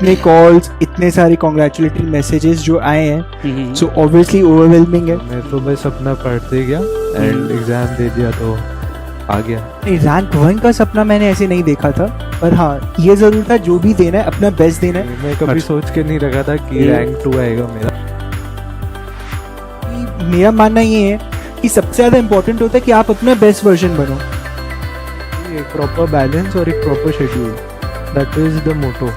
इतने कॉल्स, इतने सारे कॉन्ग्रेचुलेटरी मैसेजेस जो आए हैं, सो ऑब्वियसली ओवरवेलमिंग है। मैं तो बस अपना पढ़ते गया एंड एग्जाम दे दिया तो आ गया। रैंक 1 का सपना मैंने ऐसे नहीं देखा था, पर हाँ ये जरूर था जो भी देना है अपना बेस्ट देना है। मैं कभी सोच के नहीं रखा था कि रैंक 2 आएगा मेरा। मेरा मानना ये है कि सबसे ज्यादा इम्पोर्टेंट होता है कि आप अपना बेस्ट वर्जन बनो। एक प्रॉपर बैलेंस और एक proper schedule, that is the motto.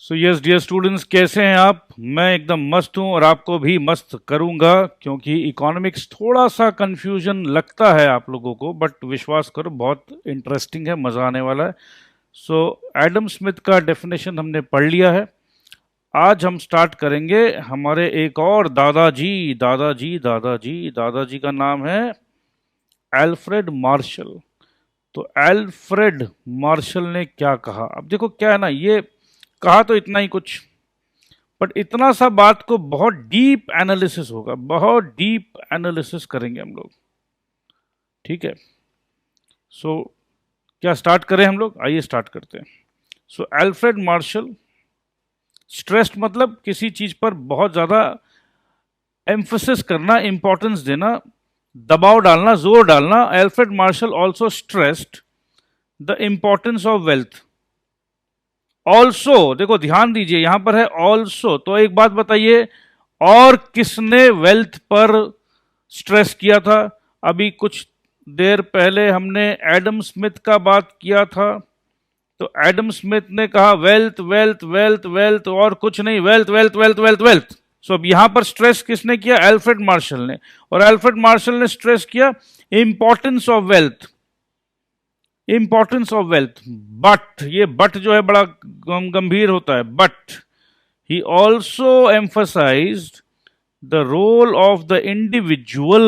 So yes dear students, कैसे हैं आप? मैं एकदम मस्त हूं और आपको भी मस्त करूंगा, क्योंकि इकोनॉमिक्स थोड़ा सा कंफ्यूजन लगता है आप लोगों को, बट विश्वास करो बहुत इंटरेस्टिंग है, मज़ा आने वाला है। सो एडम स्मिथ का डेफिनेशन हमने पढ़ लिया है। आज हम स्टार्ट करेंगे हमारे एक और दादाजी। दादाजी का नाम है एल्फ्रेड मार्शल। तो एल्फ्रेड मार्शल ने क्या कहा? अब देखो क्या है ना, ये कहा तो इतना ही कुछ, बट इतना सा बात को बहुत डीप एनालिसिस होगा, बहुत डीप एनालिसिस करेंगे हम लोग, ठीक है? सो क्या स्टार्ट करें हम लोग? आइए स्टार्ट करते हैं। सो एल्फ्रेड मार्शल, स्ट्रेस्ड मतलब किसी चीज पर बहुत ज्यादा एम्फोसिस करना, इंपॉर्टेंस देना, दबाव डालना, जोर डालना। Alfred Marshall also stressed the importance of wealth. Also, देखो ध्यान दीजिए, यहां पर है ऑल्सो, तो एक बात बताइए, और किसने वेल्थ पर स्ट्रेस किया था? अभी कुछ देर पहले हमने एडम स्मिथ का बात किया था, तो एडम स्मिथ ने कहा वेल्थ वेल्थ वेल्थ वेल्थ, और कुछ नहीं, wealth wealth wealth wealth wealth. So अब यहां पर स्ट्रेस किसने किया? एल्फ्रेड मार्शल ने। और एल्फ्रेड मार्शल ने स्ट्रेस किया importance of wealth, importance of wealth. But ये बट जो है बड़ा गंभीर होता है। But he also emphasized the role of the individual,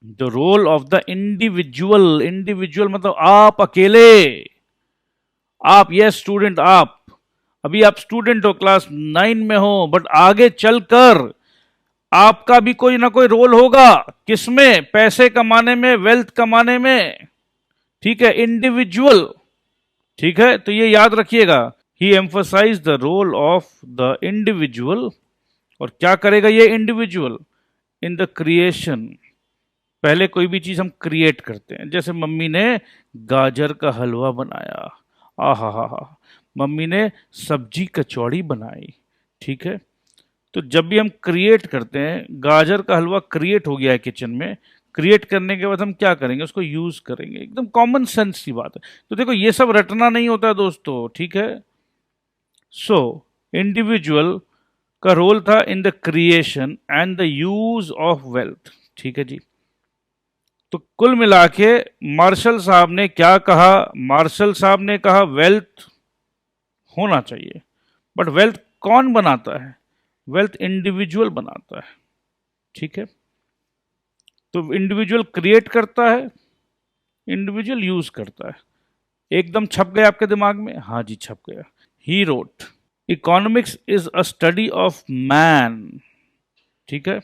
the role of the individual. Individual मतलब आप अकेले, आप, यस स्टूडेंट, आप अभी आप स्टूडेंट हो, क्लास 9 में हो, बट आगे चलकर आपका भी कोई ना कोई रोल होगा। किसमें? पैसे कमाने में, वेल्थ कमाने में, ठीक है? इंडिविजुअल, ठीक है? तो ये याद रखिएगा। He emphasise the role of the individual, और क्या करेगा ये इंडिविजुअल, इन द क्रिएशन। पहले कोई भी चीज हम क्रिएट करते हैं, जैसे मम्मी ने गाजर का हलवा बनाया, आहा हा हा, मम्मी ने सब्जी कचौड़ी बनाई, ठीक है। तो जब भी हम क्रिएट करते हैं, गाजर का हलवा क्रिएट हो गया है किचन में, क्रिएट करने के बाद हम क्या करेंगे, उसको यूज करेंगे, एकदम कॉमन सेंस की बात है। तो देखो ये सब रटना नहीं होता है दोस्तों, ठीक है। सो इंडिविजुअल का रोल था इन the creation and the use of wealth, ठीक है जी। तो कुल मिला के मार्शल साहब ने क्या कहा, मार्शल साहब ने कहा वेल्थ होना चाहिए, बट वेल्थ कौन बनाता है, वेल्थ इंडिविजुअल बनाता है, ठीक है। तो इंडिविजुअल क्रिएट करता है, इंडिविजुअल यूज करता है। एकदम छप गया आपके दिमाग में, हाँ जी छप गया। He wrote economics is a study of man, ठीक है।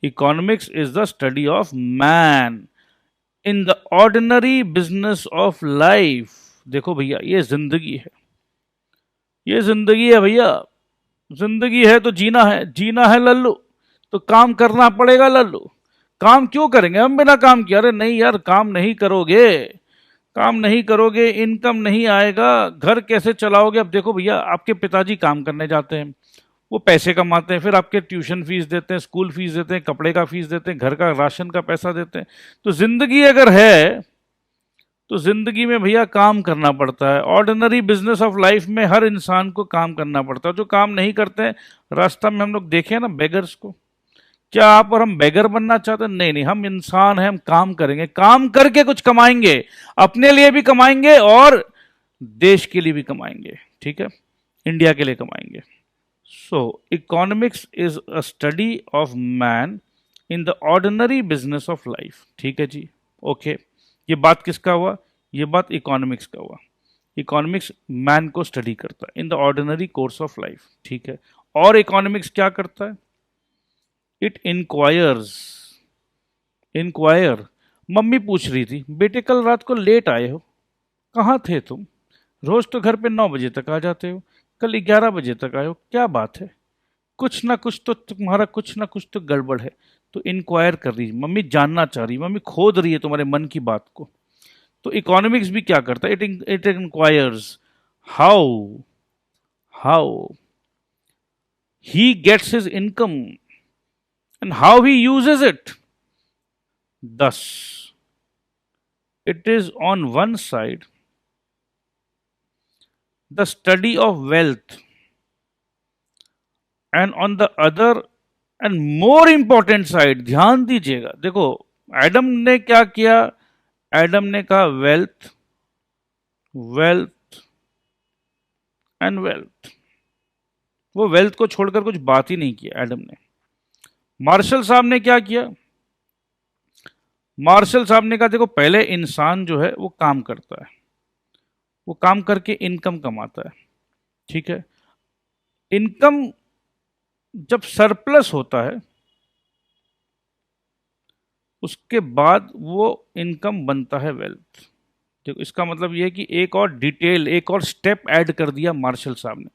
Economics is the study of man in the ordinary business of life. देखो भैया ये जिंदगी है, ये जिंदगी है भैया, जिंदगी है तो जीना है, जीना है लल्लू, तो काम करना पड़ेगा लल्लू। काम क्यों करेंगे हम बिना काम किए, अरे नहीं यार, काम नहीं करोगे, काम नहीं करोगे इनकम नहीं आएगा, घर कैसे चलाओगे। अब देखो भैया, आपके पिताजी काम करने जाते हैं, वो पैसे कमाते हैं, फिर आपके ट्यूशन फीस देते हैं, स्कूल फीस देते हैं, कपड़े का फीस देते हैं, घर का राशन का पैसा देते हैं। तो जिंदगी अगर है तो जिंदगी में भैया काम करना पड़ता है। ऑर्डिनरी बिजनेस ऑफ लाइफ में हर इंसान को काम करना पड़ता है। जो काम नहीं करते हैं, रास्ता में हम लोग देखे ना बेगर्स को, क्या आप और हम बेगर बनना चाहते हैं? नहीं नहीं, हम इंसान हैं, हम काम करेंगे, काम करके कुछ कमाएंगे, अपने लिए भी कमाएंगे और देश के लिए भी कमाएंगे, ठीक है, इंडिया के लिए कमाएंगे। So economics is a study of man in the ordinary business of life, ठीक है जी, ओके। ये बात किसका हुआ, ये बात इकोनॉमिक्स का हुआ। इकोनॉमिक्स मैन को स्टडी करता है इन the ordinary course of life, ठीक है। और इकोनॉमिक्स क्या करता है, इट इंक्वायर्स, इंक्वायर। मम्मी पूछ रही थी, बेटे कल रात को लेट आए हो, कहाँ थे तुम, रोज तो घर पे 9 बजे तक आ जाते हो, कल 11 बजे तक आए हो, क्या बात है, कुछ ना कुछ तो तुम्हारा, कुछ ना कुछ तो गड़बड़ है। तो इंक्वायर कर रही मम्मी, जानना चाह रही मम्मी, खोद रही है तुम्हारे मन की बात को। तो इकोनॉमिक्स भी क्या करता है, it inquires how, how he gets his income and how he uses it. Thus, it is on one side the study of wealth, and on the other and more important side, ध्यान दीजिएगा, देखो Adam ने क्या किया, Adam ने कहा wealth, wealth and wealth. वो wealth को छोड़कर कुछ बात ही नहीं किया एडम ने। मार्शल साहब ने क्या किया, मार्शल साहब ने कहा देखो पहले इंसान जो है वो काम करता है, वो काम करके इनकम कमाता है, ठीक है। इनकम जब सरप्लस होता है उसके बाद वो इनकम बनता है वेल्थ। देखो इसका मतलब ये है कि एक और डिटेल, एक और स्टेप ऐड कर दिया मार्शल साहब ने।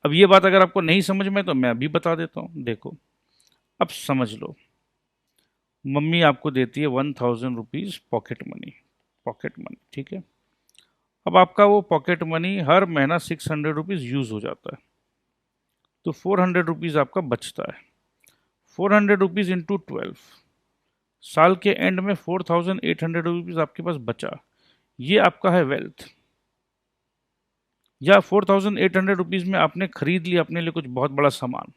अब ये बात अगर आपको नहीं समझ में तो मैं अभी बता देता हूँ, देखो अब समझ लो। मम्मी आपको देती है 1000 rupees pocket money, pocket money, ठीक है। अब आपका वो पॉकेट मनी हर महीना 600 रुपीज़ यूज़ हो जाता है, तो 400 रुपीज़ आपका बचता है। 400 रुपीज़ इंटू 12, साल के एंड में 4800 रुपीज़ आपके पास बचा, ये आपका है वेल्थ। या 4800 रुपीज़ में आपने खरीद लिया अपने लिए कुछ बहुत बड़ा सामान,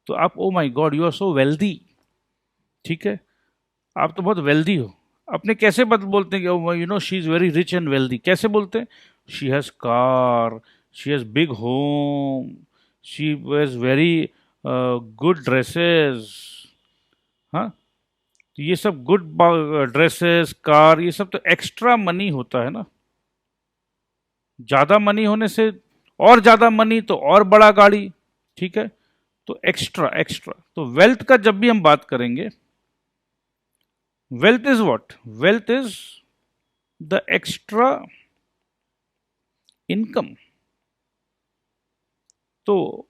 तो आप oh my God you are so wealthy, ठीक है, आप तो बहुत वेल्दी हो। अपने कैसे बोलते हैं कि you know she is very rich and wealthy, कैसे बोलते हैं, she has car, she has big home, she wears very good dresses. हाँ, तो ये सब गुड ड्रेसेस, कार, ये सब तो एक्स्ट्रा मनी होता है ना। ज़्यादा मनी होने से और ज़्यादा मनी तो और बड़ा गाड़ी, ठीक है, तो एक्स्ट्रा एक्स्ट्रा। तो वेल्थ का जब भी हम बात करेंगे, wealth is what, wealth is the extra income, तो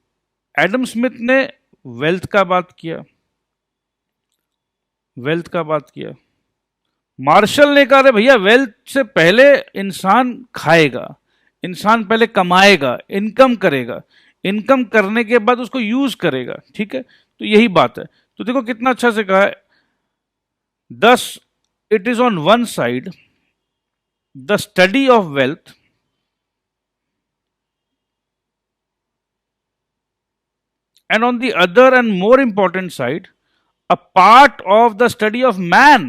एडम स्मिथ ने वेल्थ का बात किया, वेल्थ का बात किया। मार्शल ने कहा, अरे भैया वेल्थ से पहले इंसान खाएगा, इंसान पहले कमाएगा, इनकम करेगा, इनकम करने के बाद उसको यूज करेगा, ठीक है। तो यही बात है। तो देखो कितना अच्छा से कहा है, thus it is on one side the study of wealth and on the other and more important side a part of the study of man।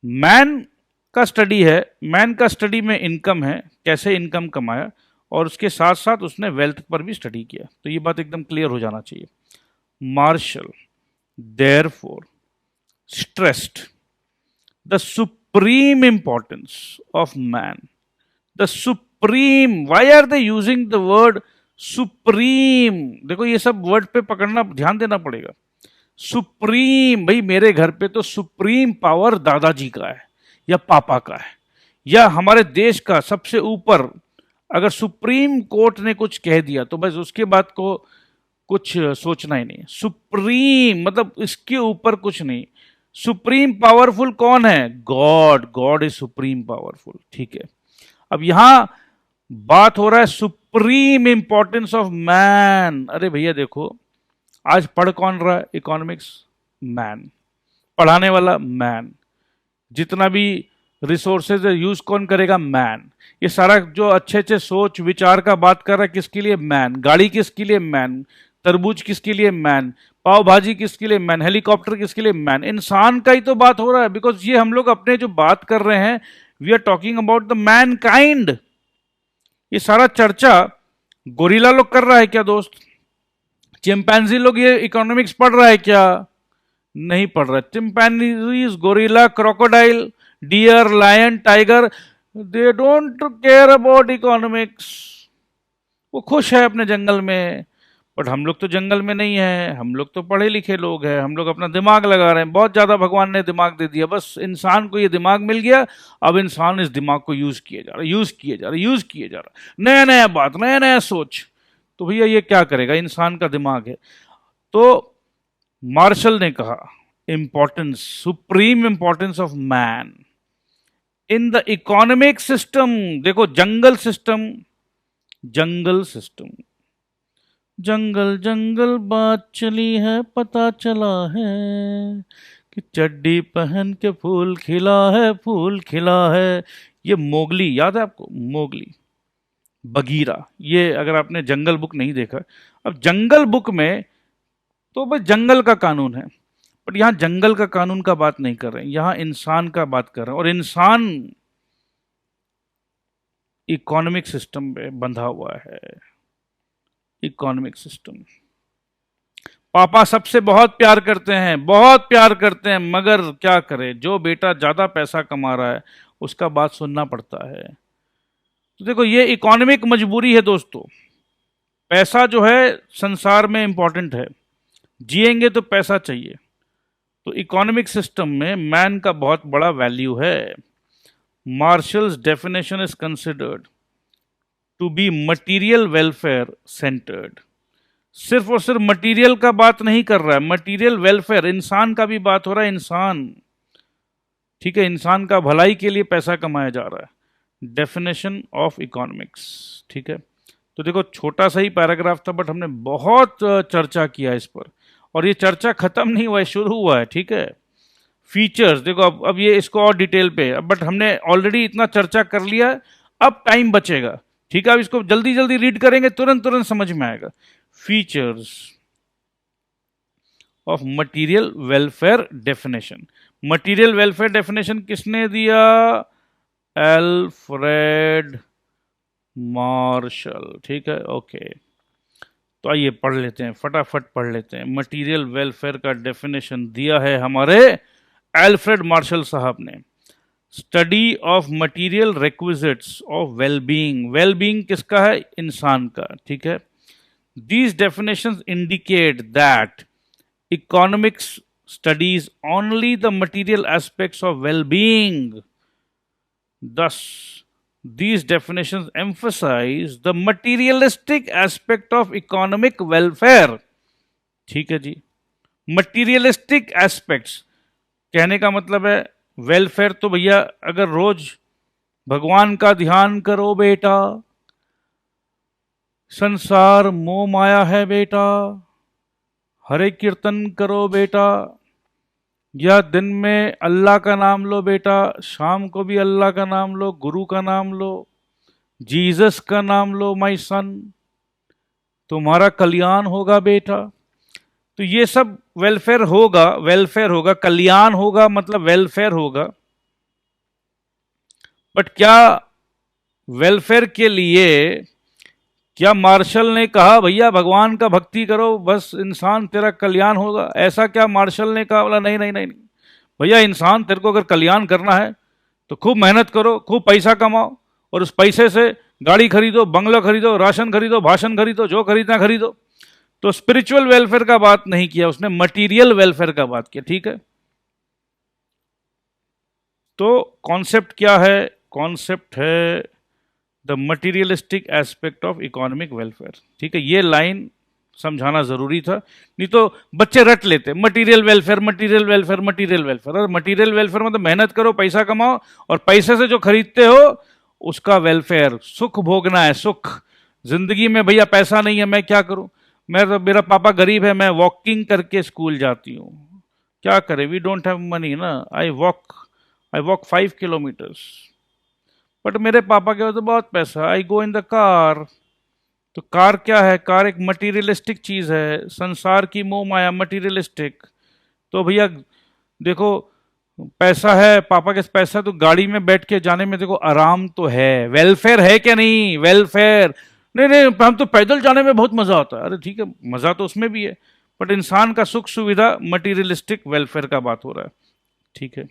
Man का स्टडी है, मैन का स्टडी में इनकम है, कैसे इनकम कमाया, और उसके साथ साथ उसने वेल्थ पर भी स्टडी किया। तो ये बात एकदम क्लियर हो जाना चाहिए। Marshall therefore stressed the supreme importance of man, the supreme। why are they using the word supreme? देखो ये सब वर्ड पे पकड़ना, ध्यान देना पड़ेगा। सुप्रीम, भाई मेरे घर पे तो सुप्रीम पावर दादाजी का है या पापा का है या हमारे देश का सबसे ऊपर, अगर सुप्रीम कोर्ट ने कुछ कह दिया तो बस उसके बाद को कुछ सोचना ही नहीं। सुप्रीम मतलब इसके ऊपर कुछ नहीं। सुप्रीम पावरफुल कौन है? God, God is supreme powerful, ठीक है। अब यहां बात हो रहा है सुप्रीम इंपॉर्टेंस ऑफ मैन। अरे भैया देखो, आज पढ़ कौन रहा है इकोनॉमिक्स? मैन। पढ़ाने वाला मैन। जितना भी रिसोर्सेज यूज कौन करेगा? मैन। ये सारा जो अच्छे अच्छे सोच विचार का बात कर रहा है किसके लिए? मैन। गाड़ी किसके लिए? मैन। तरबूज किसके लिए? मैन। पाव भाजी किसके लिए? मैन। हेलीकॉप्टर किसके लिए? मैन। इंसान का ही तो बात हो रहा है, बिकॉज ये हम लोग अपने जो बात कर रहे हैं, we are talking about the mankind. ये सारा चर्चा गोरिल्ला लोग कर रहा है क्या दोस्त? चिंपैंजी लोग ये इकोनॉमिक्स पढ़ रहा है क्या? नहीं पढ़ रहा है। Chimpanzees, gorilla, crocodile, deer, lion, tiger, they don't care about economics. वो खुश है अपने जंगल में, बट हम लोग तो जंगल में नहीं है, हम लोग तो पढ़े लिखे लोग हैं, हम लोग अपना दिमाग लगा रहे हैं। बहुत ज्यादा भगवान ने दिमाग दे दिया, बस इंसान को ये दिमाग मिल गया। अब इंसान इस दिमाग को यूज किए जा रहा है, यूज किए जा रहा है, यूज किए जा रहा है, नया नया बात, नया नया सोच। तो भैया ये क्या करेगा? इंसान का दिमाग है। तो मार्शल ने कहा importance, supreme importance of man in the economic system. देखो जंगल सिस्टम, जंगल सिस्टम, जंगल जंगल बात चली है, पता चला है कि चड्डी पहन के फूल खिला है, फूल खिला है। ये मोगली याद है आपको? Mowgli, Bagheera. ये अगर आपने जंगल बुक नहीं देखा, अब जंगल बुक में तो बस जंगल का कानून है, बट यहां जंगल का कानून का बात नहीं कर रहे हैं, यहां इंसान का बात कर रहे हैं। और इंसान इकोनॉमिक सिस्टम में बंधा हुआ है। इकोनॉमिक सिस्टम, पापा सबसे बहुत प्यार करते हैं, बहुत प्यार करते हैं, मगर क्या करें, जो बेटा ज्यादा पैसा कमा रहा है उसका बात सुनना पड़ता है। तो देखो ये इकोनॉमिक मजबूरी है दोस्तों। पैसा जो है संसार में इंपॉर्टेंट है, जिएंगे तो पैसा चाहिए। तो इकोनॉमिक सिस्टम में मैन का बहुत बड़ा वैल्यू है। Marshall's definition is considered to be material welfare centred. सिर्फ और सिर्फ मटीरियल का बात नहीं कर रहा है, मटीरियल वेलफेयर, इंसान का भी बात हो रहा है। इंसान, ठीक है, इंसान का भलाई के लिए पैसा कमाया जा रहा है। डेफिनेशन ऑफ इकोनॉमिक्स, ठीक है। तो देखो छोटा सा ही पैराग्राफ था, बट हमने बहुत चर्चा किया इस पर, और ये चर्चा खत्म नहीं हुआ है, शुरू हुआ है, ठीक है। फीचर्स देखो, अब ये इसको और डिटेल पे, बट हमने ऑलरेडी इतना चर्चा कर लिया, अब टाइम बचेगा, ठीक है। अब इसको जल्दी जल्दी रीड करेंगे, तुरंत तुरंत समझ में आएगा। Features of material welfare definition. Material welfare definition किसने दिया? एल्फ्रेड मार्शल, ठीक है, ओके। तो आइए पढ़ लेते हैं, फटाफट पढ़ लेते हैं। मटीरियल वेलफेयर का डेफिनेशन दिया है हमारे एल्फ्रेड मार्शल साहब ने। Study of material requisites of wellbeing. Wellbeing किसका है? इंसान का, ठीक है। These definitions indicate that economics studies only the material aspects of well-being. Thus, these definitions emphasize the materialistic aspect of economic welfare. ठीक है जी, materialistic aspects कहने का मतलब है वेलफेयर तो भैया अगर रोज भगवान का ध्यान करो बेटा, संसार मोह माया है बेटा, हरे कीर्तन करो बेटा, या दिन में अल्लाह का नाम लो बेटा, शाम को भी अल्लाह का नाम लो, गुरु का नाम लो, जीसस का नाम लो माय सन, तुम्हारा कल्याण होगा बेटा। तो ये सब वेलफेयर होगा, कल्याण होगा मतलब वेलफेयर होगा। बट क्या वेलफेयर के लिए क्या मार्शल ने कहा भैया भगवान का भक्ति करो बस इंसान तेरा कल्याण होगा? ऐसा क्या मार्शल ने कहा? बोला नहीं नहीं नहीं नहीं भैया, इंसान तेरे को अगर कल्याण करना है तो खूब मेहनत करो, खूब पैसा कमाओ और उस पैसे से गाड़ी खरीदो, बंगला खरीदो, राशन खरीदो, भाषण खरीदो, जो खरीदना खरीदो। तो स्पिरिचुअल वेलफेयर का बात नहीं किया उसने, मटीरियल वेलफेयर का बात किया। ठीक है, तो कॉन्सेप्ट क्या है? कॉन्सेप्ट है the materialistic aspect of economic welfare. ठीक है, ये लाइन समझाना जरूरी था, नहीं तो बच्चे रट लेते material welfare material welfare material welfare. और मटीरियल वेलफेयर मतलब मेहनत करो, पैसा कमाओ और पैसे से जो खरीदते हो उसका वेलफेयर, सुख भोगना है, सुख जिंदगी में। भैया पैसा नहीं है मैं क्या करूं, मेरा पापा गरीब है, मैं वॉकिंग करके स्कूल जाती हूँ, क्या करें, वी डोंट हैव मनी ना, आई वॉक 5 किलोमीटर्स। बट मेरे पापा के पास तो बहुत पैसा, आई गो इन द कार। तो कार क्या है? कार एक मटीरियलिस्टिक चीज है, संसार की मोह माया, मटीरियलिस्टिक। तो भैया देखो पैसा है, पापा के पैसा, तो गाड़ी में बैठ के जाने में देखो आराम तो है, वेलफेयर है क्या? नहीं वेलफेयर नहीं नहीं, हम तो पैदल जाने में बहुत मजा आता है। अरे ठीक है, मजा तो उसमें भी है, बट इंसान का सुख सुविधा मटीरियलिस्टिक वेलफेयर का बात हो रहा है। ठीक है,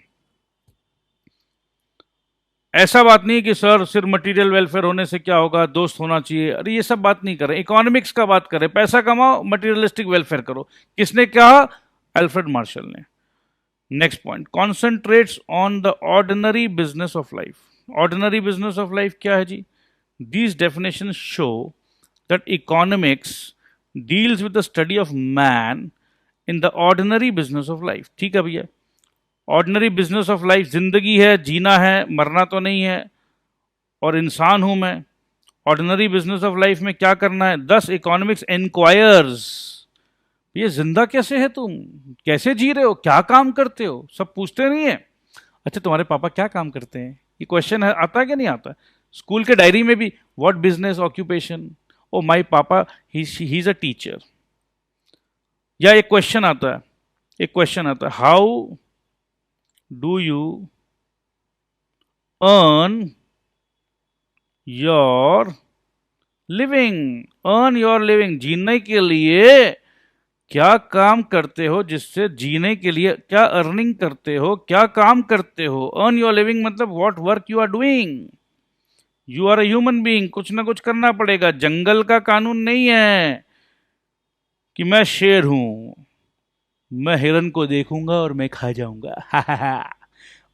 ऐसा बात नहीं कि सर सिर्फ मटेरियल वेलफेयर होने से क्या होगा, दोस्त होना चाहिए, अरे ये सब बात नहीं कर रहे, इकोनॉमिक्स का बात करें, पैसा कमाओ मटेरियलिस्टिक वेलफेयर करो। किसने कहा? अल्फ्रेड मार्शल ने। Next point, concentrates on the ordinary business of life. Ordinary business of life क्या है जी? These definition show that economics deals with the study of man in the ordinary business of life. ठीक है भैया, ordinary business of life जिंदगी है, जीना है, मरना तो नहीं है, और इंसान हूं मैं। ऑर्डिनरी बिजनेस ऑफ लाइफ में क्या करना है? 10 इकोनॉमिक्स इंक्वायर्स, ये जिंदा कैसे है तुम, कैसे जी रहे हो, क्या काम करते हो, सब पूछते नहीं है। अच्छा तुम्हारे पापा क्या काम करते हैं, ये क्वेश्चन है, आता है कि नहीं आता? स्कूल के डायरी में भी what business occupation, oh my पापा ही इज अ टीचर। या एक क्वेश्चन आता है, how do you earn your living? earn your living, जीने के लिए क्या काम करते हो, जिससे जीने के लिए क्या अर्निंग करते हो, क्या काम करते हो। earn your living मतलब what work you are doing, you are a human being, कुछ ना कुछ करना पड़ेगा। जंगल का कानून नहीं है कि मैं शेर हूं, मैं हिरन को देखूंगा और मैं खा जाऊंगा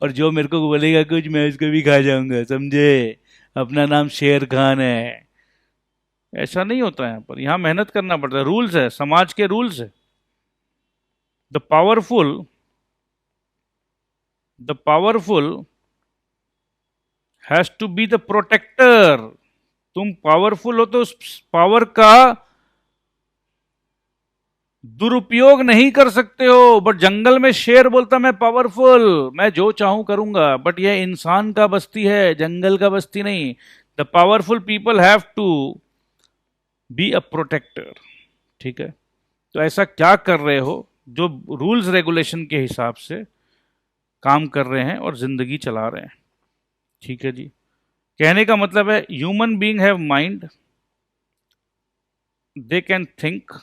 और जो मेरे को बोलेगा कुछ मैं उसको भी खा जाऊंगा, समझे? अपना नाम शेर खान है। ऐसा नहीं होता है यहाँ पर, यहाँ मेहनत करना पड़ता है, रूल्स है, समाज के रूल्स है। The powerful has to be the protector. तुम पावरफुल हो तो उस पावर का दुरुपयोग नहीं कर सकते हो। बट जंगल में शेर बोलता मैं पावरफुल, मैं जो चाहूं करूंगा, बट यह इंसान का बस्ती है, जंगल का बस्ती नहीं। The powerful people have to be a protector. ठीक है, तो ऐसा क्या कर रहे हो जो रूल्स रेगुलेशन के हिसाब से काम कर रहे हैं और जिंदगी चला रहे हैं। ठीक है जी, कहने का मतलब है human being have mind, they can think,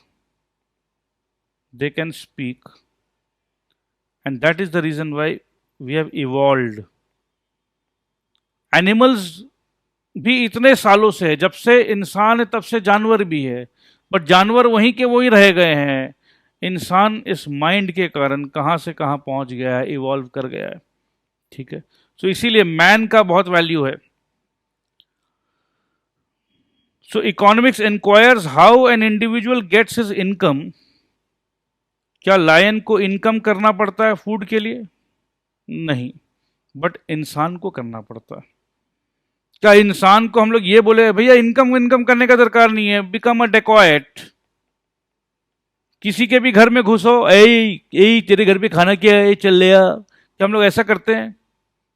they can speak, and that is the reason why we have evolved. Animals भी इतने सालों से है, जब से इंसान है तब से जानवर भी है, बट जानवर वहीं के वहीं रह गए हैं। इंसान इस माइंड के कारण कहाँ से कहाँ पहुंच गया है, इवॉल्व कर गया है। ठीक है, तो इसीलिए मैन का बहुत वैल्यू है। So economics inquires how an individual gets his income. क्या लायन को इनकम करना पड़ता है फूड के लिए? नहीं, बट इंसान को करना पड़ता है। क्या इंसान को हम लोग ये बोले भैया इनकम इनकम करने का दरकार नहीं है, बिकम अ डेकॉएट, किसी के भी घर में घुसो, ए तेरे घर पे खाना क्या है, चल ले आ। क्या हम लोग ऐसा करते हैं?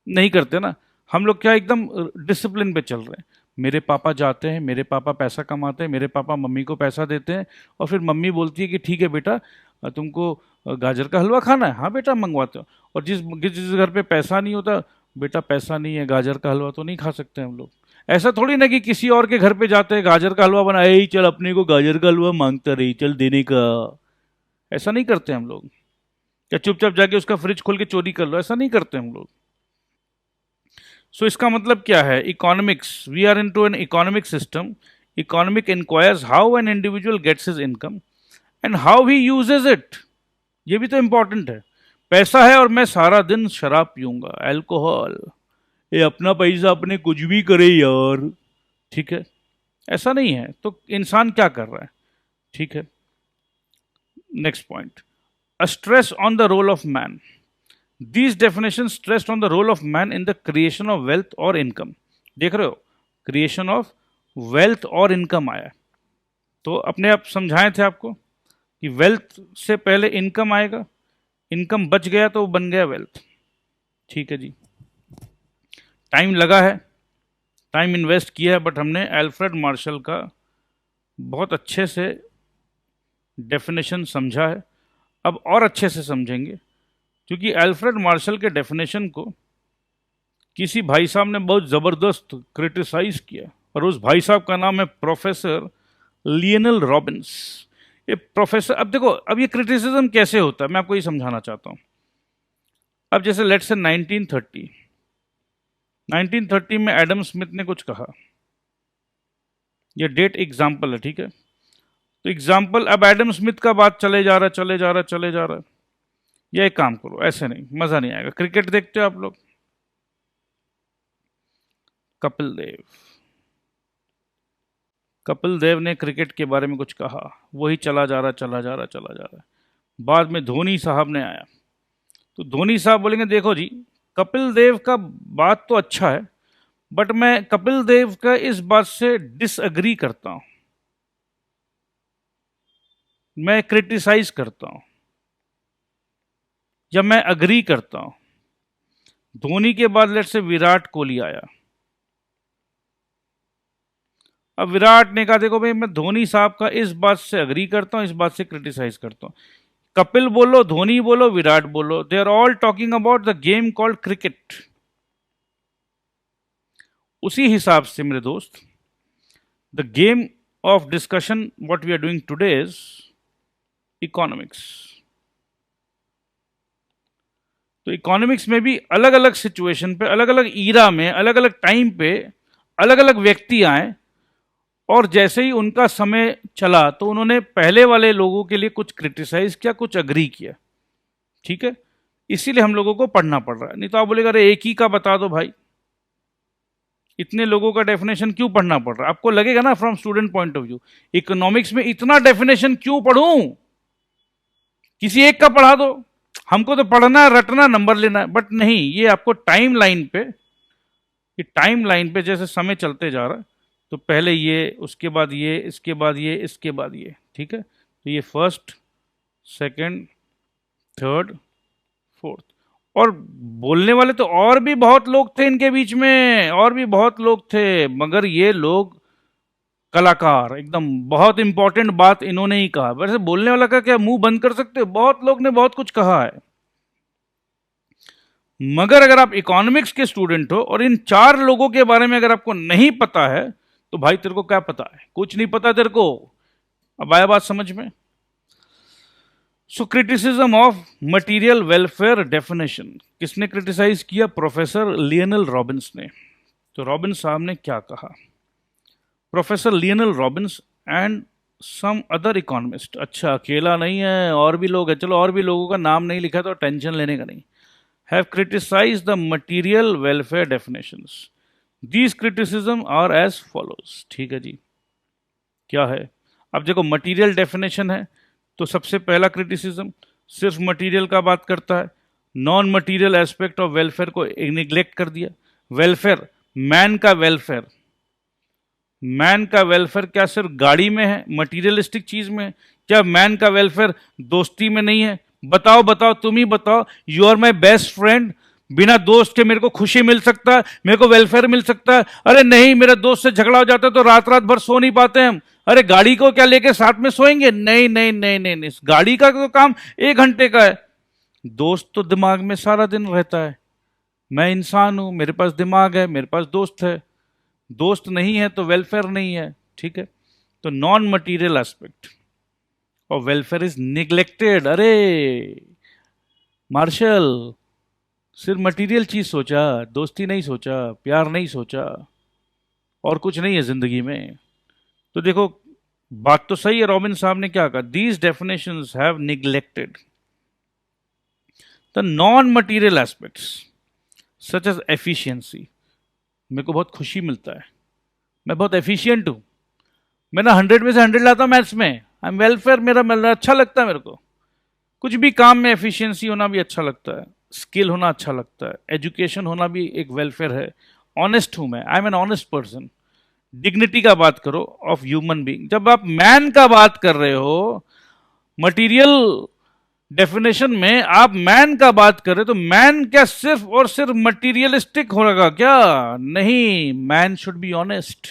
नहीं करते ना। हम लोग क्या एकदम डिसिप्लिन पे चल रहे हैं। मेरे पापा जाते हैं, मेरे पापा पैसा कमाते हैं, मेरे पापा मम्मी को पैसा देते हैं, और फिर मम्मी बोलती है कि ठीक है बेटा तुमको गाजर का हलवा खाना है, हाँ बेटा मंगवाते हो। और जिस जिस घर पे पैसा नहीं होता, बेटा पैसा नहीं है, गाजर का हलवा तो नहीं खा सकते हम लोग। ऐसा थोड़ी ना कि किसी और के घर पे जाते हैं, गाजर का हलवा बनाए, चल अपने को गाजर का हलवा मांगता रही, चल देने का। ऐसा नहीं करते हम लोग। क्या चुपचाप जाके उसका फ्रिज खोल के चोरी कर लो? ऐसा नहीं करते हम लोग। सो इसका मतलब क्या है? Economics, we are into an economic system. Economic inquires how an individual gets his income and how he uses it. ये भी तो इंपॉर्टेंट है। पैसा है और मैं सारा दिन शराब पीऊंगा, अल्कोहल, ये अपना पैसा अपने कुछ भी करे यार, ठीक है, ऐसा नहीं है। तो इंसान क्या कर रहा है? ठीक है, next point, a stress on the role of man. These definitions stressed on the role of man in the creation of wealth or income। देख रहे हो, क्रिएशन ऑफ वेल्थ और इनकम आया। तो अपने आप समझाए थे आपको कि वेल्थ से पहले इनकम आएगा, इनकम बच गया तो वो बन गया वेल्थ। ठीक है जी, टाइम लगा है, टाइम इन्वेस्ट किया है, बट हमने अल्फ्रेड मार्शल का बहुत अच्छे से डेफिनेशन समझा है। अब और अच्छे से समझेंगे, क्योंकि अल्फ्रेड मार्शल के डेफिनेशन को किसी भाई साहब ने बहुत ज़बरदस्त क्रिटिसाइज किया, और उस भाई साहब का नाम है प्रोफेसर लियोनेल रॉबिन्स। ये प्रोफेसर, अब देखो, अब ये क्रिटिसिज्म कैसे होता है मैं आपको ये समझाना चाहता हूँ। अब जैसे लेट्स से 1930 में एडम स्मिथ ने कुछ कहा, ये डेट एग्जाम्पल है, ठीक है। तो एग्जाम्पल, अब एडम स्मिथ का बात चले जा रहा है। ये एक काम करो, ऐसे नहीं, मजा नहीं आएगा। क्रिकेट देखते हो आप लोग? कपिल देव ने क्रिकेट के बारे में कुछ कहा, वही चला जा रहा है। बाद में धोनी साहब ने आया, तो धोनी साहब बोलेंगे देखो जी, कपिल देव का बात तो अच्छा है, बट मैं कपिल देव का इस बात से डिसएग्री करता हूं, मैं क्रिटिसाइज करता हूं, या मैं अग्री करता हूं। धोनी के बाद लेट से विराट कोहली आया। अब विराट ने कहा देखो भाई, मैं धोनी साहब का इस बात से अग्री करता हूं, इस बात से क्रिटिसाइज करता हूं। कपिल बोलो, धोनी बोलो, विराट बोलो, they are all talking about the game called cricket. उसी हिसाब से मेरे दोस्त, the game of discussion what we are doing today is economics. तो इकोनॉमिक्स में भी अलग अलग सिचुएशन पे, अलग अलग ईरा में, अलग अलग टाइम पे अलग अलग व्यक्ति आए, और जैसे ही उनका समय चला तो उन्होंने पहले वाले लोगों के लिए कुछ क्रिटिसाइज किया, कुछ अग्री किया, ठीक है। इसीलिए हम लोगों को पढ़ना पड़ रहा है। नहीं तो आप बोलेगा अरे एक ही का बता दो भाई, इतने लोगों का डेफिनेशन क्यों पढ़ना पड़ रहा है? आपको लगेगा ना from student point of view, economics में इतना डेफिनेशन क्यों पढ़ूं, किसी एक का पढ़ा दो, हमको तो पढ़ना है, रटना, नंबर लेना है। बट नहीं, ये आपको टाइम लाइन पे, ये टाइम लाइन पे जैसे समय चलते जा रहा है, तो पहले ये, उसके बाद ये, इसके बाद ये, इसके बाद ये, ठीक है। तो ये फर्स्ट, सेकंड, थर्ड, फोर्थ, और बोलने वाले तो और भी बहुत लोग थे इनके बीच में, और भी बहुत लोग थे, मगर ये लोग कलाकार, एकदम बहुत इंपॉर्टेंट बात इन्होंने ही कहा। वैसे बोलने वाला का क्या मुंह बंद कर सकते हो? बहुत लोग ने बहुत कुछ कहा है, मगर अगर आप इकोनॉमिक्स के स्टूडेंट हो और इन चार लोगों के बारे में अगर आपको नहीं पता है, तो भाई तेरे को क्या पता है? कुछ नहीं पता तेरे को। अब आया बात समझ में? So criticism of material welfare definition किसने क्रिटिसाइज किया? प्रोफेसर लियोनेल रॉबिन्स ने। तो रॉबिन्स साहब ने क्या कहा? Professor Lionel Robbins and some other economist, अच्छा अकेला नहीं है, और भी लोग हैं, चलो और भी लोगों का नाम नहीं लिखा तो टेंशन लेने का नहीं, have criticized the material welfare definitions. These criticism are as follows। ठीक है जी, क्या है? अब देखो मटेरियल डेफिनेशन है तो सबसे पहला क्रिटिसिज्म सिर्फ मटेरियल का बात करता है, non material aspect of welfare को निग्लेक्ट कर दिया। वेलफेयर, मैन का वेलफेयर, मैन का वेलफेयर क्या सिर्फ गाड़ी में है, मटीरियलिस्टिक चीज में है? क्या मैन का वेलफेयर दोस्ती में नहीं है? बताओ बताओ, तुम ही बताओ। You are my best friend, बिना दोस्त के मेरे को खुशी मिल सकता है, मेरे को वेलफेयर मिल सकता है? अरे नहीं, मेरा दोस्त से झगड़ा हो जाता है तो रात रात भर सो नहीं पाते हम। अरे गाड़ी को क्या लेके साथ में सोएंगे? नहीं नहीं नहीं नहीं नहीं, गाड़ी का तो काम 1 घंटे का है, दोस्त तो दिमाग में सारा दिन रहता है। मैं इंसान हूं, मेरे पास दिमाग है, मेरे पास दोस्त है। दोस्त नहीं है तो वेलफेयर नहीं है, ठीक है? तो नॉन मटीरियल एस्पेक्ट और वेलफेयर इज निग्लेक्टेड। अरे मार्शल, सिर्फ मटेरियल चीज सोचा, दोस्ती नहीं सोचा, प्यार नहीं सोचा, और कुछ नहीं है जिंदगी में। तो देखो, बात तो सही है, रॉबिन साहब ने क्या कहा, these definitions have neglected the non material aspects such as efficiency. मेरे को बहुत खुशी मिलता है, मैं बहुत एफिशिएंट हूं, मैं ना 100 में से 100 लाता हूं मैथ्स में, आई एम वेलफेयर, मेरा अच्छा लगता है। मेरे को कुछ भी काम में एफिशिएंसी होना भी अच्छा लगता है, स्किल होना अच्छा लगता है, एजुकेशन होना भी एक वेलफेयर है। ऑनेस्ट हूं मैं, I am an honest person. Dignity का बात करो ऑफ ह्यूमन बीइंग, जब आप मैन का बात कर रहे हो, मटीरियल डेफिनेशन में आप मैन का बात कर रहे हो, तो मैन क्या सिर्फ और सिर्फ मटीरियलिस्टिक होगा क्या? नहीं, man should be honest,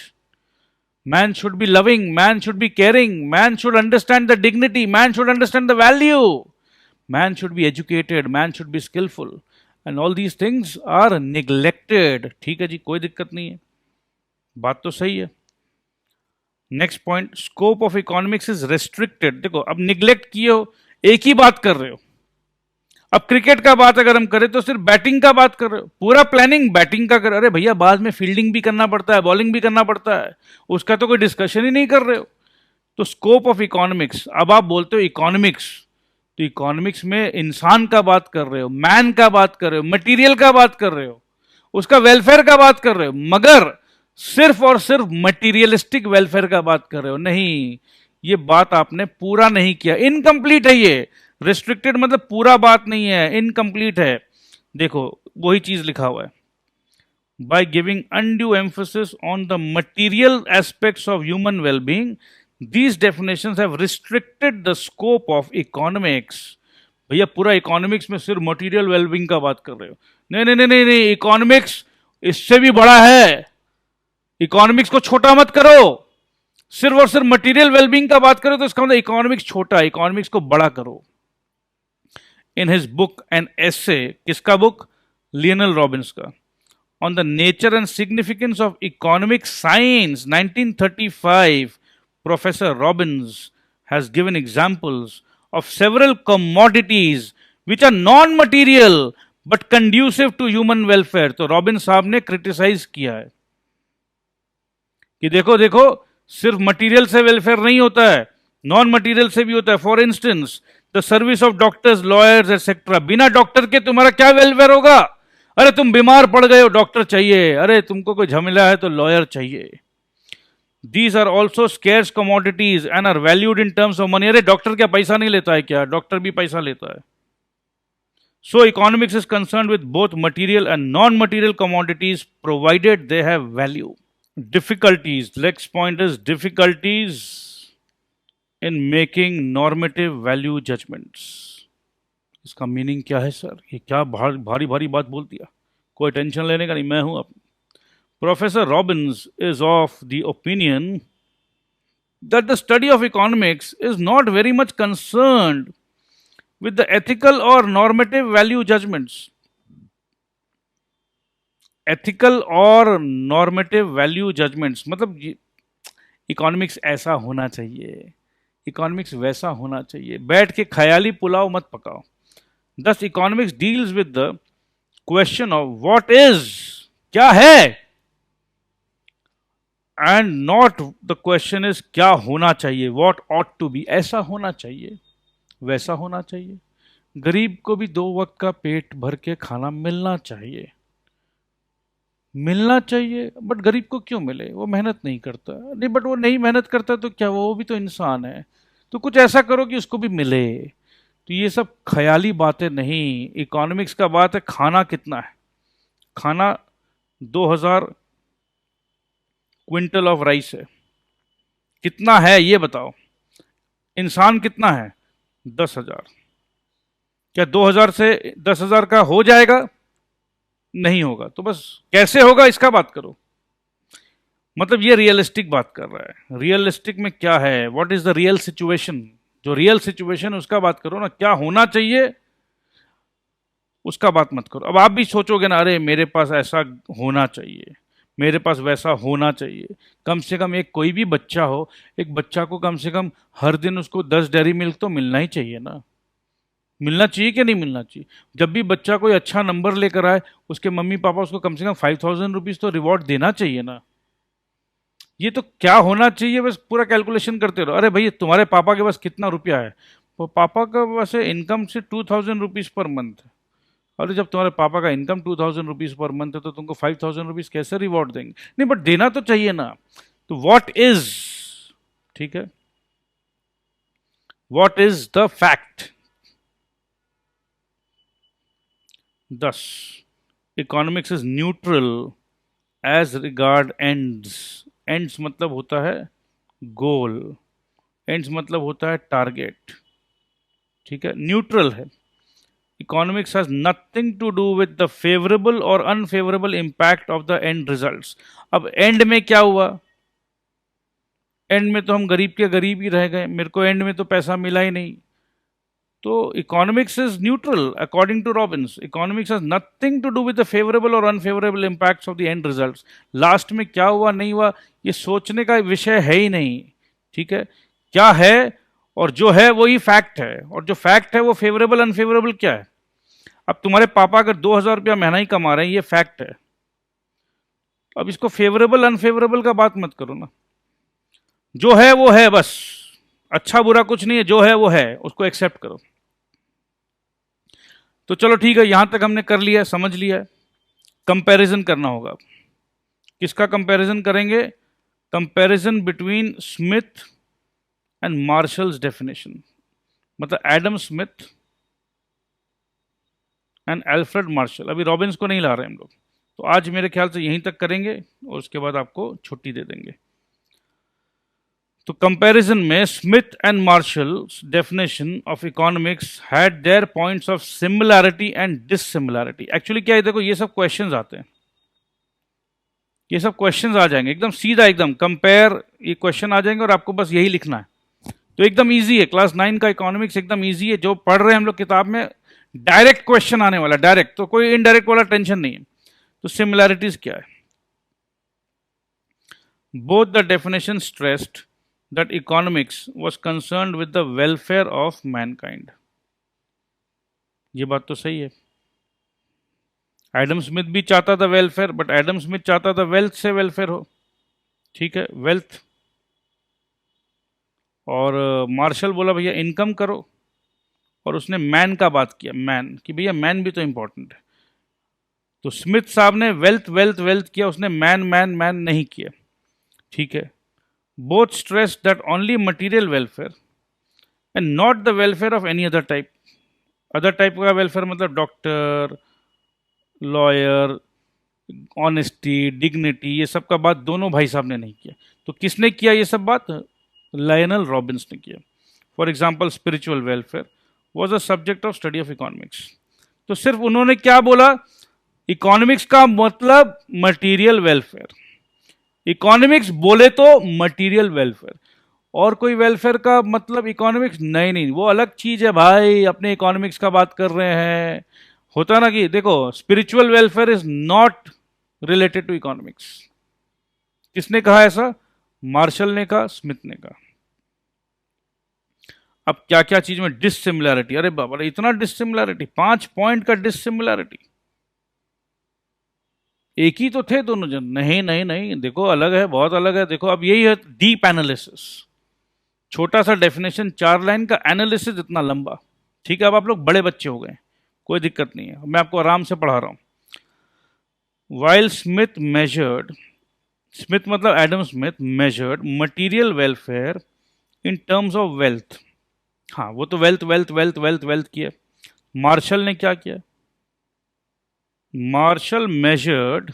man should be loving, man should be caring, man should understand the dignity, man should understand the value, man should be educated, man should be skillful, and all these things are neglected। ठीक है जी, कोई दिक्कत नहीं है, बात तो सही है। Next point, scope of economics is restricted. देखो, अब निग्लेक्ट किए हो, एक ही बात कर रहे हो। अब क्रिकेट का बात अगर हम करें तो सिर्फ बैटिंग का बात कर रहे हो, पूरा प्लानिंग बैटिंग का कर। अरे भैया, बाद में फील्डिंग भी करना पड़ता है, बॉलिंग भी करना पड़ता है, उसका तो कोई डिस्कशन ही नहीं कर रहे हो। तो स्कोप ऑफ इकोनॉमिक्स, अब आप बोलते हो इकोनॉमिक्स, तो इकोनॉमिक्स में इंसान का बात कर रहे हो, मैन का बात कर रहे हो, मटीरियल का बात कर रहे हो, उसका वेलफेयर का बात कर रहे हो, मगर सिर्फ और सिर्फ मटीरियलिस्टिक वेलफेयर का बात कर रहे हो। नहीं, ये बात आपने पूरा नहीं किया, इनकम्प्लीट है ये। रिस्ट्रिक्टेड मतलब पूरा बात नहीं है, इनकम्प्लीट है। देखो, वही चीज लिखा हुआ है, by giving undue emphasis on the material aspects of human wellbeing, these definitions have restricted the scope of economics. भैया, पूरा इकोनॉमिक्स में सिर्फ मटीरियल वेलबींग का बात कर रहे हो? नहीं नहीं नहीं नहीं नहीं, इकोनॉमिक्स इससे भी बड़ा है। इकोनॉमिक्स को छोटा मत करो, सिर्फ और सिर्फ मटीरियल वेलबींग का बात करो तो इसका मतलब इकोनॉमिक्स छोटा है, इकोनॉमिक्स को बड़ा करो। In his book an essay, किसका बुक? लियोनेल रॉबिन्स का, on the nature and significance of economic science 1935, Professor Robbins has given examples of several commodities which are non-material but conducive to human welfare। तो robin साहब ने criticise किया है कि देखो देखो, सिर्फ मटेरियल से वेलफेयर नहीं होता है, नॉन मटेरियल से भी होता है। For instance, the service of doctors, lawyers etcetera. बिना डॉक्टर के तुम्हारा क्या वेलफेयर होगा? अरे तुम बीमार पड़ गए हो, डॉक्टर चाहिए, अरे तुमको कोई झमेला है तो लॉयर चाहिए। These are also scarce commodities and are valued in terms of money. अरे डॉक्टर क्या पैसा नहीं लेता है क्या? डॉक्टर भी पैसा लेता है। So economics is concern with both material and non material commodities provided they have value. Difficulties, next point is difficulties in making normative value judgments। इसका मीनिंग क्या है सर? ये क्या भारी भारी बात बोल दिया, कोई टेंशन लेने का नहीं, मैं हूं। Professor Robins is of the opinion that the study of economics is not very much concerned with the ethical or normative value judgments। Ethical और नॉर्मेटिव वैल्यू जजमेंट्स मतलब इकोनॉमिक्स ऐसा होना चाहिए, इकोनॉमिक्स वैसा होना चाहिए, बैठ के ख्याली पुलाव मत पकाओ। दस economics deals with the question of what is, क्या है, and not the question is क्या होना चाहिए, व्हाट ऑट टू बी। ऐसा होना चाहिए, वैसा होना चाहिए, गरीब को भी 2 वक्त का पेट भर के खाना मिलना चाहिए। मिलना चाहिए, बट गरीब को क्यों मिले, वो मेहनत नहीं करता। नहीं, बट वो नहीं मेहनत करता तो क्या, वो भी तो इंसान है। तो कुछ ऐसा करो कि उसको भी मिले। तो ये सब ख्याली बातें नहीं, इकोनॉमिक्स का बात है। खाना कितना है, खाना 2000 क्विंटल ऑफ राइस है, कितना है ये बताओ। इंसान कितना है, 10,000। क्या 2000 से 10,000 का हो जाएगा, नहीं होगा। तो बस कैसे होगा इसका बात करो। मतलब ये रियलिस्टिक बात कर रहा है। रियलिस्टिक में क्या है, what is the real situation, जो रियल सिचुएशन उसका बात करो ना, क्या होना चाहिए उसका बात मत करो। अब आप भी सोचोगे ना, अरे मेरे पास ऐसा होना चाहिए, मेरे पास वैसा होना चाहिए। कम से कम एक कोई भी बच्चा हो, एक बच्चा को कम से कम हर दिन उसको 10 डेयरी मिल्क तो मिलना ही चाहिए ना। मिलना चाहिए कि नहीं मिलना चाहिए। जब भी बच्चा कोई अच्छा नंबर लेकर आए, उसके मम्मी पापा उसको कम से कम 5,000 रुपीज तो रिवॉर्ड देना चाहिए ना। ये तो क्या होना चाहिए, बस पूरा कैलकुलेशन करते रहो। अरे भैया तुम्हारे पापा के पास कितना रुपया है, तो पापा का वैसे इनकम से 2,000 रुपीज पर मंथ है। अरे जब तुम्हारे पापा का इनकम 2,000 रुपीज पर मंथ है तो तुमको 5,000 रुपीज कैसे रिवॉर्ड देंगे। नहीं, बट देना तो चाहिए ना। तो व्हाट इज, ठीक है, what is the fact. 10, economics is neutral as regard ends. Ends मतलब होता है गोल, एंड्स मतलब होता है टारगेट, ठीक है, न्यूट्रल है। Economics has nothing to do with the favourable और unfavourable impact of the end results. अब एंड में क्या हुआ, एंड में तो हम गरीब के गरीब ही रह गए, मेरे को एंड में तो पैसा मिला ही नहीं। तो economics is neutral according to Robbins. Economics has nothing to do with the favourable और unfavourable impacts of the end results. Last में क्या हुआ नहीं हुआ ये सोचने का विषय है ही नहीं, ठीक है। क्या है, और जो है वही फैक्ट है, और जो फैक्ट है वो फेवरेबल अनफेवरेबल क्या है। अब तुम्हारे पापा अगर 2,000 रुपया महीना ही कमा रहे हैं, ये फैक्ट है। अब इसको फेवरेबल अनफेवरेबल का बात मत करो ना, जो है वो है बस। अच्छा बुरा कुछ नहीं है, जो है वो है, उसको एक्सेप्ट करो। तो चलो ठीक है, यहां तक हमने कर लिया, समझ लिया। कंपैरिजन करना होगा। किसका कंपैरिजन करेंगे, comparison between Smith and Marshall's definition. मतलब Adam Smith and Alfred Marshall. अभी रॉबिन्स को नहीं ला रहे हम लोग, तो आज मेरे ख्याल से यहीं तक करेंगे और उसके बाद आपको छुट्टी दे देंगे। तो कंपैरिजन में Smith and Marshall definition of economics had their points of similarity and dissimilarity. Actually क्या है, देखो ये सब क्वेश्चंस आते हैं, ये सब क्वेश्चंस आ जाएंगे एकदम सीधा, एकदम कंपेयर, ये क्वेश्चन आ जाएंगे और आपको बस यही लिखना है। तो एकदम इजी है, क्लास 9 का इकोनॉमिक्स एकदम इजी है। जो पढ़ रहे हैं हम लोग किताब में, डायरेक्ट क्वेश्चन आने वाला, डायरेक्ट, तो कोई इनडायरेक्ट वाला टेंशन नहीं है। तो सिमिलैरिटीज क्या है, both the definition stressed that economics was concerned with the welfare of mankind। ये बात तो सही है। एडम स्मिथ भी चाहता था वेलफेयर, बट एडम स्मिथ चाहता था वेल्थ से वेलफेयर हो, ठीक है, वेल्थ। और मार्शल बोला भैया इनकम करो, और उसने मैन का बात किया, मैन, कि भैया मैन भी तो इंपॉर्टेंट है। तो स्मिथ साहब ने वेल्थ वेल्थ वेल्थ किया, उसने मैन मैन मैन नहीं किया, ठीक है। Both stressed that only material welfare and not the welfare of any other type। Other type का वेलफेयर मतलब डॉक्टर, लॉयर, ऑनेस्टी, डिग्निटी, ये सब का बात दोनों भाई साहब ने नहीं किया। तो किसने किया ये सब बात, लायनल रॉबिन्स ने किया। For example spiritual welfare was a subject of study of economics. तो सिर्फ उन्होंने क्या बोला, इकोनॉमिक्स का मतलब मटीरियल वेलफेयर। इकोनॉमिक्स बोले तो मटेरियल वेलफेयर, और कोई वेलफेयर का मतलब इकोनॉमिक्स नहीं, नहीं वो अलग चीज है भाई, अपने इकोनॉमिक्स का बात कर रहे हैं। होता ना कि देखो spiritual welfare is not related to economics. किसने कहा ऐसा, मार्शल ने कहा, स्मिथ ने कहा। अब क्या क्या चीज में डिससिमिलैरिटी, अरे बाबा इतना डिससिमिलैरिटी, 5 पॉइंट का डिससिमिलैरिटी। एक ही तो थे दोनों जन, नहीं नहीं नहीं, देखो अलग है, बहुत अलग है। देखो अब यही है डीप एनालिसिस, छोटा सा डेफिनेशन 4 लाइन का, एनालिसिस इतना लंबा, ठीक है। अब आप लोग बड़े बच्चे हो गए, कोई दिक्कत नहीं है, मैं आपको आराम से पढ़ा रहा हूं। वाइल स्मिथ मेजर्ड, स्मिथ मतलब Adam Smith, measured material welfare in terms of wealth. हाँ, वो तो wealth wealth wealth wealth wealth किया। मार्शल ने क्या किया? Marshall measured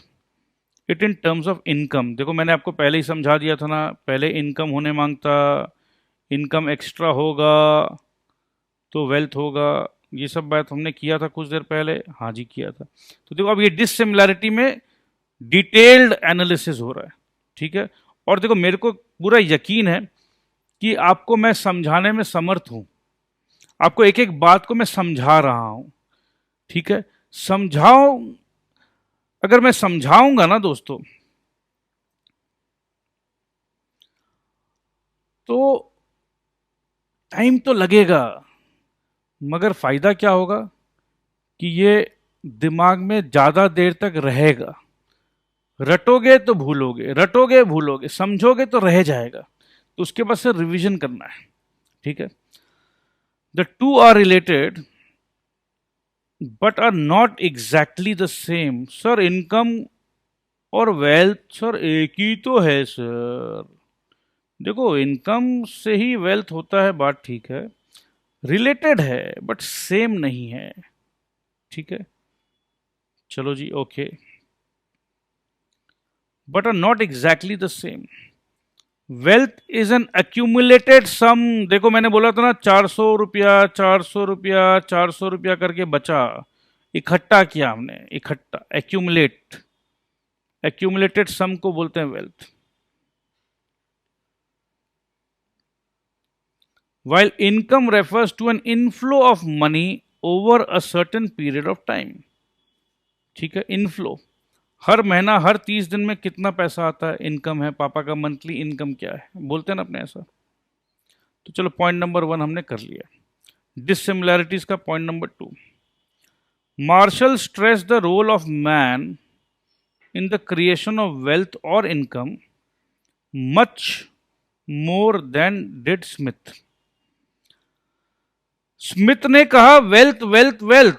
it in terms of income. देखो मैंने आपको पहले ही समझा दिया था ना, पहले इनकम होने मांगता, इनकम एक्स्ट्रा होगा तो वेल्थ होगा। ये सब बात हमने किया था कुछ देर पहले, हाँ जी किया था। तो देखो अब ये डिसिमिलैरिटी में डिटेल्ड एनालिसिस हो रहा है, ठीक है। और देखो मेरे को पूरा यकीन है कि आपको मैं समझाने में समर्थ हूं, आपको एक एक बात को मैं समझा रहा हूं, ठीक है। समझाओ, अगर मैं समझाऊंगा ना दोस्तों तो टाइम तो लगेगा, मगर फायदा क्या होगा कि ये दिमाग में ज्यादा देर तक रहेगा। रटोगे तो भूलोगे, रटोगे भूलोगे, समझोगे तो रह जाएगा, तो उसके बाद से रिवीजन करना है, ठीक है। The two are related but are not exactly the same. Sir income और वेल्थ सर एक ही तो है सर। देखो इनकम से ही वेल्थ होता है, बात ठीक है, रिलेटेड है बट सेम नहीं है, ठीक है। चलो जी okay, but are not exactly the same. Wealth is an accumulated sum. देखो मैंने बोला था ना 400 रुपया 400 रुपया 400 रुपया करके बचा, इकट्ठा किया हमने, इकट्ठा, एक्यूमुलेट, एक्यूमुलेटेड सम को बोलते हैं wealth. while income refers to an inflow of money over a certain period of time, ठीक है। इनफ्लो, हर महीना हर 30 दिन में कितना पैसा आता है, इनकम है। पापा का मंथली इनकम क्या है, बोलते हैं ना अपने ऐसा। तो चलो पॉइंट नंबर 1 हमने कर लिया। डिसिमिलैरिटीज का point number 2, Marshall stress the role of man in the creation of wealth और income much more than did Smith. Smith ने कहा वेल्थ वेल्थ वेल्थ,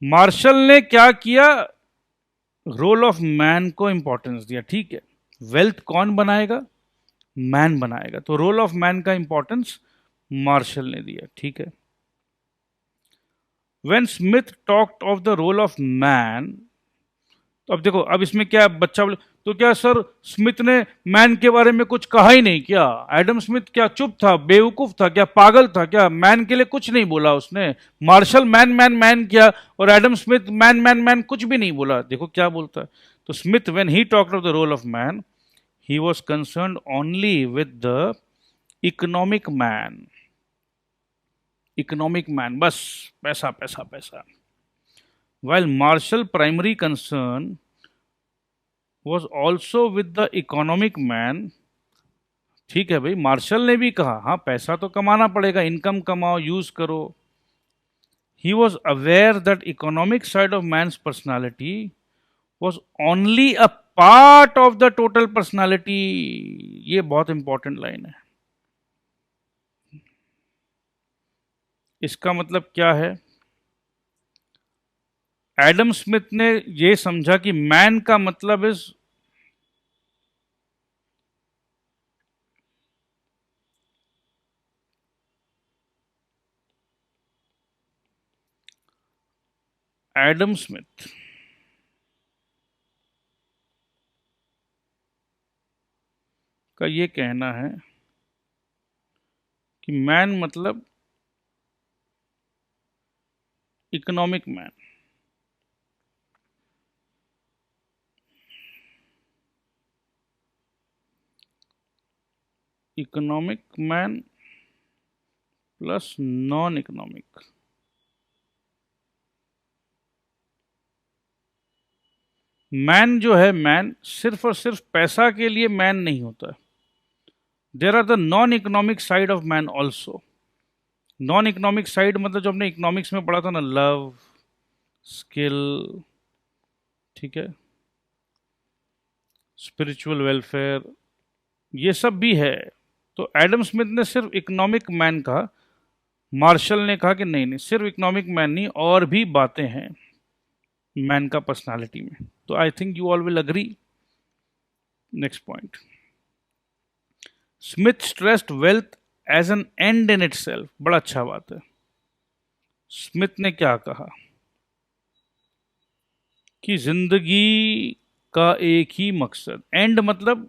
मार्शल ने क्या किया, रोल ऑफ मैन को इंपॉर्टेंस दिया, ठीक है। वेल्थ कौन बनाएगा, मैन बनाएगा, तो रोल ऑफ मैन का इंपॉर्टेंस मार्शल ने दिया, ठीक है। When Smith talked of the role of man, तो अब देखो अब इसमें क्या बच्चा बोले तो क्या सर स्मिथ ने मैन के बारे में कुछ कहा ही नहीं क्या? एडम स्मिथ क्या चुप था, बेवकूफ था क्या, पागल था क्या? मैन के लिए कुछ नहीं बोला उसने। मार्शल मैन मैन मैन किया और Adam Smith man man man कुछ भी नहीं बोला। देखो क्या बोलता है, तो Smith when he talked of the role of man he was concerned only with the economic man, economic man, बस पैसा पैसा पैसा। while Marshall primary concern was also with the economic man, ठीक है भाई, मार्शल ने भी कहा हाँ पैसा तो कमाना पड़ेगा, इनकम कमाओ, यूज करो। He was aware that economic side of man's personality was only a part of the total personality। ये बहुत इंपॉर्टेंट लाइन है। इसका मतलब क्या है, एडम स्मिथ ने यह समझा कि मैन का मतलब इज एडम स्मिथ का ये कहना है कि मैन मतलब economic man. Economic man plus non economic. Man जो है, मैन सिर्फ और सिर्फ पैसा के लिए मैन नहीं होता। There are the non economic side of man also. Non economic side मतलब जो हमने इकोनॉमिक्स में पढ़ा था ना, लव, स्किल, ठीक है, स्पिरिचुअल वेलफेयर, ये सब भी है। तो एडम स्मिथ ने सिर्फ इकोनॉमिक मैन कहा, मार्शल ने कहा कि नहीं नहीं सिर्फ इकोनॉमिक मैन नहीं और भी बातें हैं। मैन का पर्सनालिटी में। तो I think you all will agree. Next point, Smith stressed wealth as an end in itself. बड़ा अच्छा बात है। स्मिथ ने क्या कहा कि जिंदगी का एक ही मकसद, एंड मतलब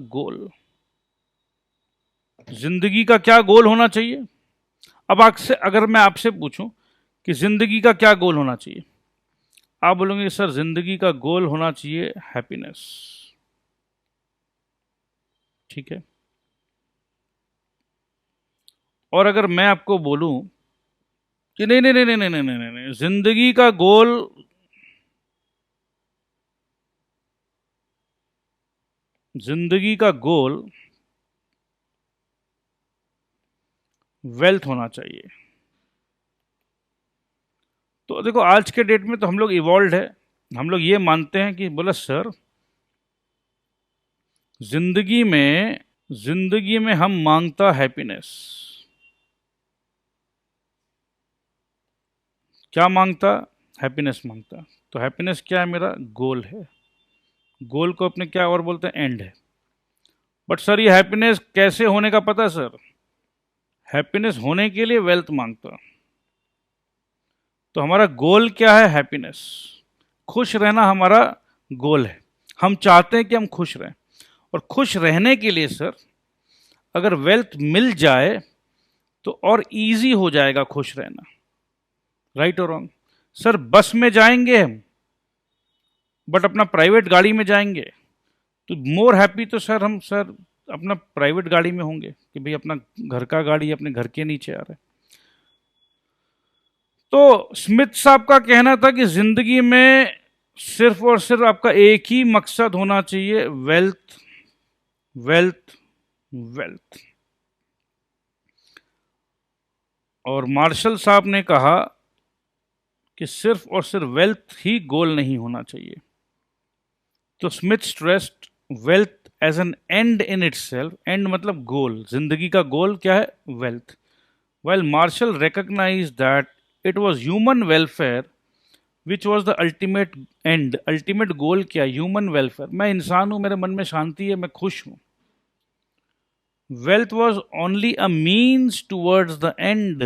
गोल। जिंदगी का क्या गोल होना चाहिए? अब आपसे अगर मैं आपसे पूछूं कि जिंदगी का क्या गोल होना चाहिए, आप बोलोगे सर जिंदगी का गोल होना चाहिए हैप्पीनेस। ठीक है। और अगर मैं आपको बोलूं कि नहीं नहीं नहीं नहीं नहीं नहीं नहीं नहीं नहीं, जिंदगी का गोल वेल्थ होना चाहिए, तो देखो आज के डेट में तो हम लोग इवॉल्व है, हम लोग ये मानते हैं कि बोला सर जिंदगी में हम मांगता हैप्पीनेस। क्या मांगता? हैप्पीनेस मांगता। तो हैप्पीनेस क्या है? मेरा गोल है। गोल को अपने क्या और बोलते हैं? एंड है। बट सर ये हैप्पीनेस कैसे होने का पता है सर? हैप्पीनेस होने के लिए वेल्थ मांगता। तो हमारा गोल क्या है? हैप्पीनेस। खुश रहना हमारा गोल है। हम चाहते हैं कि हम खुश रहें, और खुश रहने के लिए सर अगर वेल्थ मिल जाए तो और इजी हो जाएगा खुश रहना। राइट और रॉन्ग? सर बस में जाएंगे हम, बट अपना प्राइवेट गाड़ी में जाएंगे तो मोर हैप्पी तो सर अपना प्राइवेट गाड़ी में होंगे कि भाई अपना घर का गाड़ी अपने घर के नीचे आ रहा है। तो स्मिथ साहब का कहना था कि जिंदगी में सिर्फ और सिर्फ आपका एक ही मकसद होना चाहिए, वेल्थ वेल्थ वेल्थ। और मार्शल साहब ने कहा कि सिर्फ और सिर्फ वेल्थ ही गोल नहीं होना चाहिए। तो Smith stressed wealth as an end in itself. And मतलब गोल, जिंदगी का गोल क्या है? Wealth. While Marshall recognized that it was human welfare which was the ultimate end, ultimate goal क्या? human welfare। मैं इंसान हूं, मेरे मन में शांति है, मैं खुश हूं। Wealth was only a means towards the end।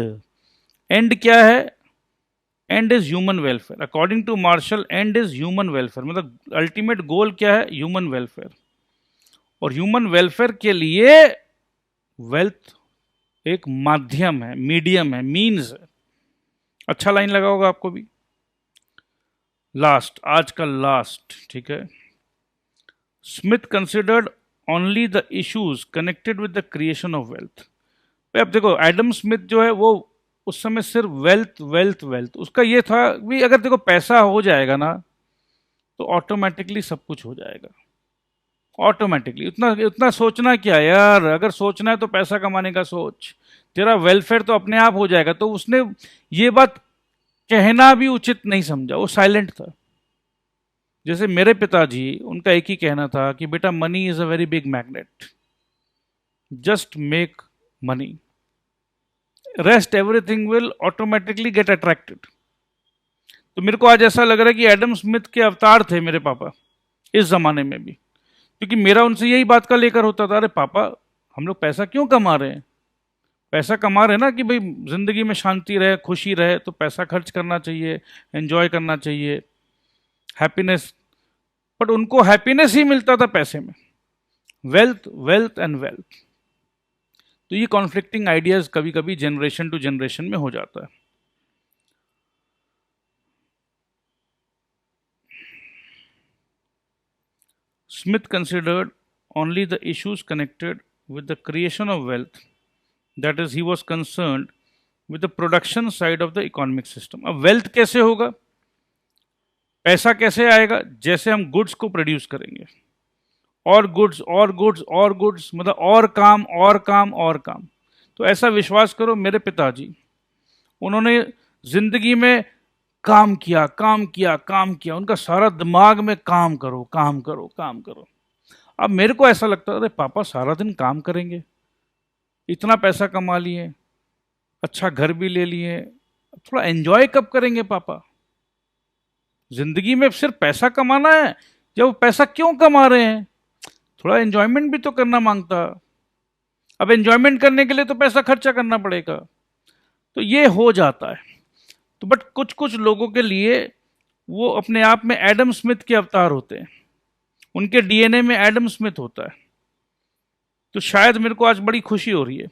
end क्या है? end is human welfare। According to Marshall, end is human welfare। मतलब ultimate goal क्या है? human welfare। और human welfare के लिए wealth एक माध्यम है, मीडियम है, मीन्स है। अच्छा लाइन लगा होगा आपको भी। लास्ट, आज का लास्ट, ठीक है। Smith considered only the issues connected with the creation of wealth. अब देखो एडम स्मिथ जो है वो उस समय सिर्फ वेल्थ वेल्थ वेल्थ, उसका ये था भी अगर देखो पैसा हो जाएगा ना तो ऑटोमेटिकली सब कुछ हो जाएगा। ऑटोमेटिकली उतना उतना सोचना क्या यार, अगर सोचना है तो पैसा कमाने का सोच, तेरा वेलफेयर तो अपने आप हो जाएगा। तो उसने ये बात कहना भी उचित नहीं समझा, वो साइलेंट था। जैसे मेरे पिताजी, उनका एक ही कहना था कि बेटा money is a very big magnet, just make money, rest everything will automatically get attracted. तो मेरे को आज ऐसा लग रहा है कि एडम स्मिथ के अवतार थे मेरे पापा इस जमाने में भी, क्योंकि मेरा उनसे यही बात का लेकर होता था, अरे पापा हम लोग पैसा क्यों कमा रहे हैं? पैसा कमा रहे हैं ना कि भाई जिंदगी में शांति रहे, खुशी रहे, तो पैसा खर्च करना चाहिए, एंजॉय करना चाहिए, हैप्पीनेस। बट उनको हैप्पीनेस ही मिलता था पैसे में, वेल्थ वेल्थ एंड वेल्थ। तो ये कॉन्फ्लिक्टिंग आइडियाज कभी कभी जनरेशन टू जनरेशन में हो जाता है। Smith considered only the issues connected with the creation of wealth, that is, he was concerned with the production side of the economic system। अब wealth कैसे होगा, पैसा कैसे आएगा? जैसे हम गुड्स को प्रोड्यूस करेंगे, और गुड्स और गुड्स और गुड्स, मतलब और काम और काम और काम। तो ऐसा विश्वास करो, मेरे पिताजी उन्होंने जिंदगी में काम किया काम किया काम किया, उनका सारा दिमाग में काम करो काम करो काम करो। अब मेरे को ऐसा लगता है अरे पापा सारा दिन काम करेंगे, इतना पैसा कमा लिए, अच्छा घर भी ले लिए, थोड़ा एंजॉय कब करेंगे पापा? जिंदगी में सिर्फ पैसा कमाना है, या वो पैसा क्यों कमा रहे हैं, थोड़ा एंजॉयमेंट भी तो करना मांगता। अब एंजॉयमेंट करने के लिए तो पैसा खर्चा करना पड़ेगा, तो ये हो जाता है। तो बट कुछ कुछ लोगों के लिए वो अपने आप में एडम स्मिथ के अवतार होते हैं, उनके डीएनए में एडम स्मिथ होता है। तो शायद मेरे को आज बड़ी खुशी हो रही है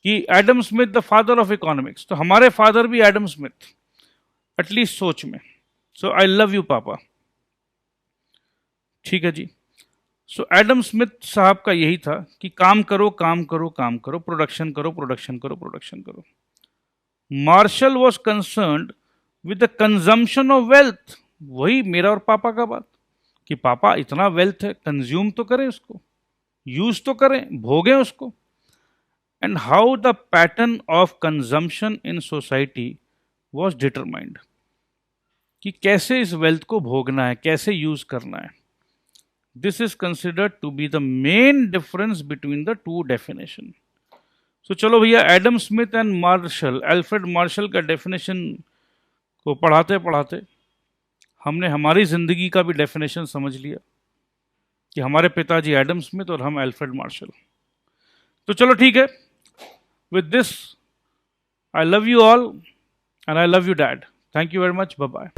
कि Adam Smith the father of economics, तो हमारे फादर भी एडम स्मिथ, एटलीस्ट सोच में। सो आई लव यू पापा। ठीक है जी। सो एडम स्मिथ साहब का यही था कि काम करो काम करो काम करो, प्रोडक्शन करो प्रोडक्शन करो प्रोडक्शन करो। Marshall was concerned with the consumption of wealth. वही मेरा और पापा का बात कि पापा इतना वेल्थ है, कंज्यूम तो करें उसको, यूज तो करें, भोगें उसको। And how the pattern of consumption in society was determined, कि कैसे इस वेल्थ को भोगना है, कैसे यूज करना है। This is considered to be the main difference between the two definition. So चलो भैया, Adam Smith and Marshall, Alfred Marshall का डेफिनेशन को पढ़ाते पढ़ाते हमने हमारी जिंदगी का भी डेफिनेशन समझ लिया कि हमारे पिताजी एडम स्मिथ और हम एल्फ्रेड मार्शल। तो चलो ठीक है, with this I love you all and I love you dad. Thank you very much, bye bye.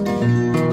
है।